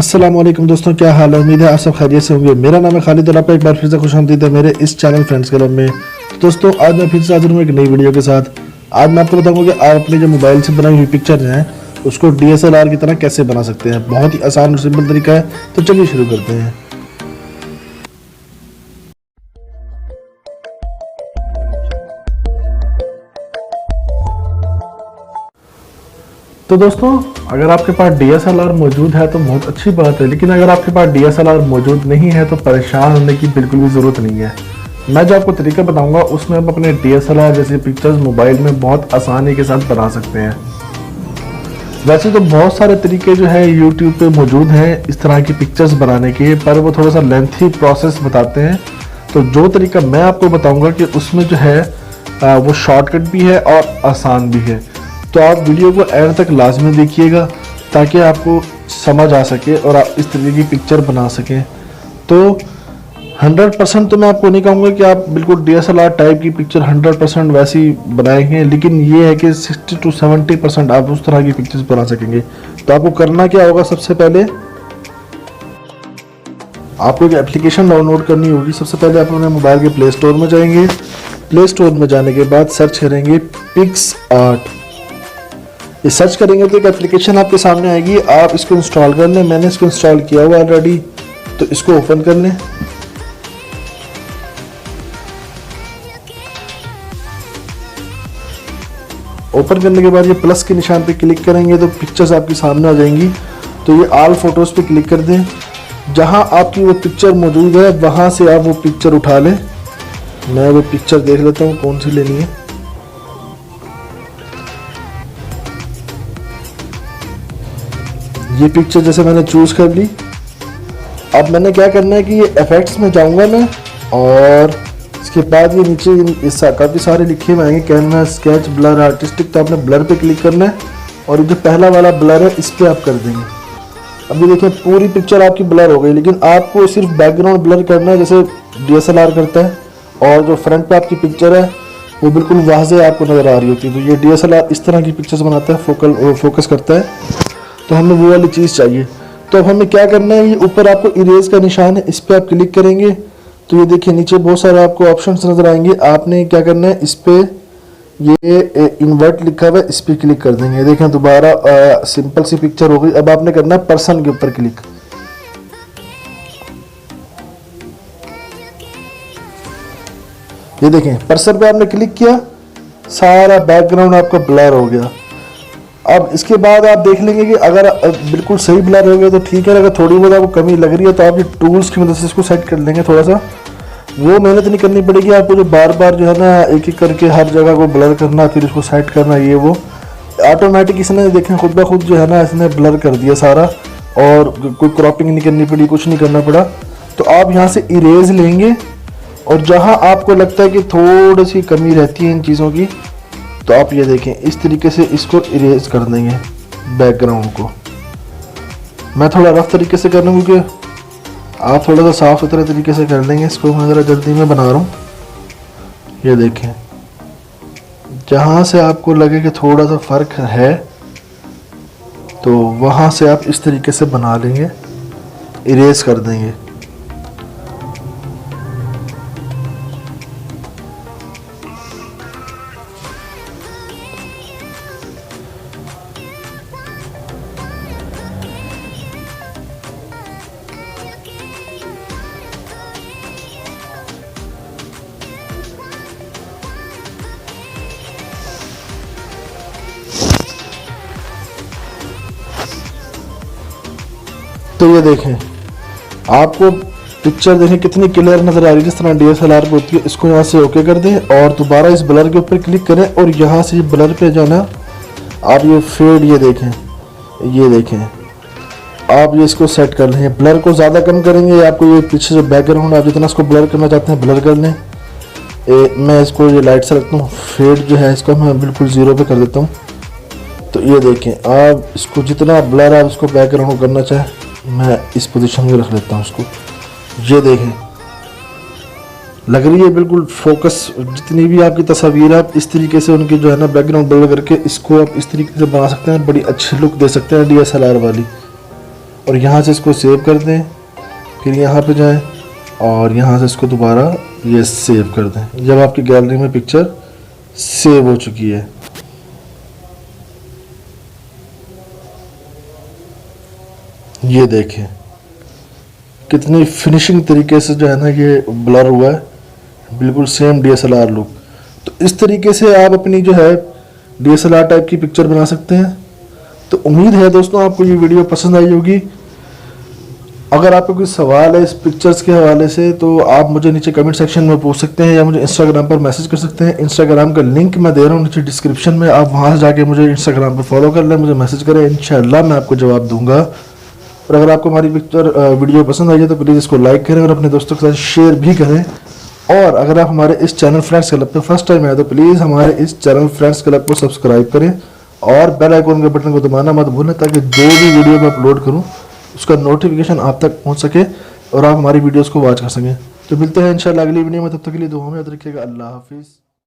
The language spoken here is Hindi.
अस्सलाम वालेकुम दोस्तों, क्या हाल है। उम्मीद है आप सब खैरियत से होंगे। मेरा नाम है खालिद और आपका एक बार फिर से खुशामदीद है मेरे इस चैनल फ्रेंड्स क्लब में। दोस्तों आज मैं फिर से हाजिर हूँ एक नई वीडियो के साथ। आज मैं आपको बताऊंगा कि आप अपने जो मोबाइल से बनाई हुई पिक्चर हैं उसको DSLR की तरह कैसे बना सकते हैं। बहुत ही आसान और सिंपल तरीका है, तो चलिए शुरू करते हैं। तो दोस्तों अगर आपके पास DSLR मौजूद है तो बहुत अच्छी बात है, लेकिन अगर आपके पास DSLR मौजूद नहीं है तो परेशान होने की बिल्कुल भी ज़रूरत नहीं है। मैं जो आपको तरीका बताऊंगा उसमें आप अपने DSLR जैसे पिक्चर्स मोबाइल में बहुत आसानी के साथ बना सकते हैं। वैसे तो बहुत सारे तरीके जो है YouTube पे मौजूद हैं इस तरह की पिक्चर्स बनाने के, पर वो थोड़ा सा लेंथी प्रोसेस बताते हैं। तो जो तरीका मैं आपको बताऊँगा कि उसमें जो है वो शॉर्टकट भी है और आसान भी है। तो आप वीडियो को एंड तक लाजमी देखिएगा ताकि आपको समझ आ सके और आप इस तरीके की पिक्चर बना सकें। तो 100% तो मैं आपको नहीं कहूँगा कि आप बिल्कुल DSLR टाइप की पिक्चर 100% वैसी बनाएंगे, लेकिन ये है कि 60 to 70% आप उस तरह की पिक्चर्स बना सकेंगे। तो आपको करना क्या होगा, सबसे पहले आपको एक एप्लीकेशन डाउनलोड करनी होगी। सबसे पहले आप अपने मोबाइल के प्ले स्टोर में जाएंगे। प्ले स्टोर में जाने के बाद सर्च करेंगे PicsArt। ये सर्च करेंगे तो एक एप्लीकेशन आपके सामने आएगी, आप इसको इंस्टॉल कर लें। मैंने इसको इंस्टॉल किया हुआ ऑलरेडी, तो इसको ओपन कर लें। ओपन करने के बाद ये प्लस के निशान पे क्लिक करेंगे तो पिक्चर्स आपके सामने आ जाएंगी। तो ये ऑल फोटोज़ पे क्लिक कर दें। जहां आपकी वो पिक्चर मौजूद है वहां से आप वो पिक्चर उठा लें। मैं वो पिक्चर देख लेता हूँ कौन सी लेनी है। ये पिक्चर जैसे मैंने चूज़ कर ली। अब मैंने क्या करना है कि ये इफेक्ट्स में जाऊंगा मैं, और इसके बाद ये नीचे काफ़ी सारे लिखे हुए आएंगे, कैनवास, स्केच, ब्लर, आर्टिस्टिक। तो आपने ब्लर पे क्लिक करना है और ये जो पहला वाला ब्लर है इस पर आप कर देंगे। अब ये देखिए पूरी पिक्चर आपकी ब्लर हो गई, लेकिन आपको सिर्फ बैकग्राउंड ब्लर करना है जैसे DSLR करता है, और जो फ्रंट पे आपकी पिक्चर है वो बिल्कुल वाज़ेह आपको नज़र आ रही होती है। तो ये DSLR इस तरह की पिक्चर्स बनाता है, फोकस करता है। तो हमें वो वाली चीज़ चाहिए। तो अब हमें क्या करना है, ये ऊपर आपको इरेज का निशान है, इस पर आप क्लिक करेंगे तो ये देखिए नीचे बहुत सारे आपको ऑप्शंस नज़र आएंगे। आपने क्या करना है, इस पर ये इन्वर्ट लिखा हुआ है, इस पर क्लिक कर देंगे। देखें दोबारा सिंपल सी पिक्चर हो गई। अब आपने करना है पर्सन के ऊपर क्लिक। ये देखें पर्सन पे आपने क्लिक किया, सारा बैकग्राउंड आपका ब्लर हो गया। अब इसके बाद आप देख लेंगे कि अगर बिल्कुल सही ब्लर हो गया तो ठीक है, अगर थोड़ी बहुत आपको कमी लग रही है तो आप ये टूल्स की मदद से इसको सेट कर लेंगे। थोड़ा सा वो मेहनत नहीं करनी पड़ेगी आपको, जो बार बार जो है ना एक एक करके हर जगह को ब्लर करना फिर उसको सेट करना, ये वो ऑटोमेटिक इसने देखें खुद ब खुद जो है ना इसने ब्लर कर दिया सारा, और कोई क्रॉपिंग नहीं करनी पड़ी, कुछ नहीं करना पड़ा। तो आप यहाँ से इरेज लेंगे और जहाँ आपको लगता है कि थोड़ी सी कमी रहती है इन चीज़ों की, तो आप ये देखें इस तरीके से इसको इरेज कर देंगे बैकग्राउंड को। मैं थोड़ा रफ तरीके से कर लूँ क्योंकि आप थोड़ा सा साफ सुथरे तरीके से कर लेंगे इसको। मैं ज़रा जल्दी में बना रहा हूँ। ये देखें जहाँ से आपको लगे कि थोड़ा सा फ़र्क है तो वहाँ से आप इस तरीके से बना लेंगे, इरेज कर देंगे। तो ये देखें आपको पिक्चर देखें कितनी क्लियर नज़र आ रही है, जिस तरह DSLR पे होती है। इसको यहाँ से ओके कर दें और दोबारा इस ब्लर के ऊपर क्लिक करें और यहाँ से ब्लर पे जाना आप ये फेड, ये देखें आप ये इसको सेट कर लें। ब्लर को ज़्यादा कम करेंगे, आपको ये पीछे जो बैकग्राउंड आप जितना इसको ब्लर करना चाहते हैं ब्लर कर लें। मैं इसको ये लाइट से रखता हूँ, फेड जो है इसको मैं बिल्कुल 0 पे कर देता हूँ। तो ये देखें आप इसको जितना ब्लर आप इसको बैकग्राउंड को करना चाहें, मैं इस पोजीशन में रख लेता हूँ इसको। ये देखें लग रही है बिल्कुल फोकस। जितनी भी आपकी तस्वीर आप इस तरीके से उनकी जो है ना बैकग्राउंड ब्लर करके इसको आप इस तरीके से बना सकते हैं, बड़ी अच्छी लुक दे सकते हैं DSLR वाली। और यहाँ से इसको सेव कर दें, फिर यहाँ पे जाएं और यहाँ से इसको दोबारा ये सेव कर दें। जब आपकी गैलरी में पिक्चर सेव हो चुकी है, ये देखें कितनी फिनिशिंग तरीके से जो है ना ये ब्लर हुआ है, बिल्कुल सेम DSLR लुक। तो इस तरीके से आप अपनी जो है DSLR टाइप की पिक्चर बना सकते हैं। तो उम्मीद है दोस्तों आपको ये वीडियो पसंद आई होगी। अगर आपको कोई सवाल है इस पिक्चर्स के हवाले से तो आप मुझे नीचे कमेंट सेक्शन में पूछ सकते हैं या मुझे इंस्टाग्राम पर मैसेज कर सकते हैं। इंस्टाग्राम का लिंक मैं दे रहा हूँ नीचे डिस्क्रिप्शन में, आप वहाँ से जाके मुझे इंस्टाग्राम पर फॉलो कर लें, मुझे मैसेज करें, इंशाल्लाह मैं आपको जवाब दूंगा। और अगर आपको हमारी वीडियो पसंद आई है तो प्लीज़ इसको लाइक करें और अपने दोस्तों के साथ शेयर भी करें। और अगर आप हमारे इस चैनल फ्रेंड्स क्लब पे फर्स्ट टाइम आए तो प्लीज़ हमारे इस चैनल फ्रेंड्स क्लब को सब्सक्राइब करें और बेल आइकन के बटन को दबाना मत भूलें, ताकि जो भी वीडियो मैं अपलोड करूं उसका नोटिफिकेशन आप तक पहुंच सके और आप हमारी वीडियोस को वॉच कर सकें। तो मिलते हैं इंशाल्लाह अगली वीडियो में, तब तक के लिए दुआ में याद रखिएगा। अल्लाह हाफिज़।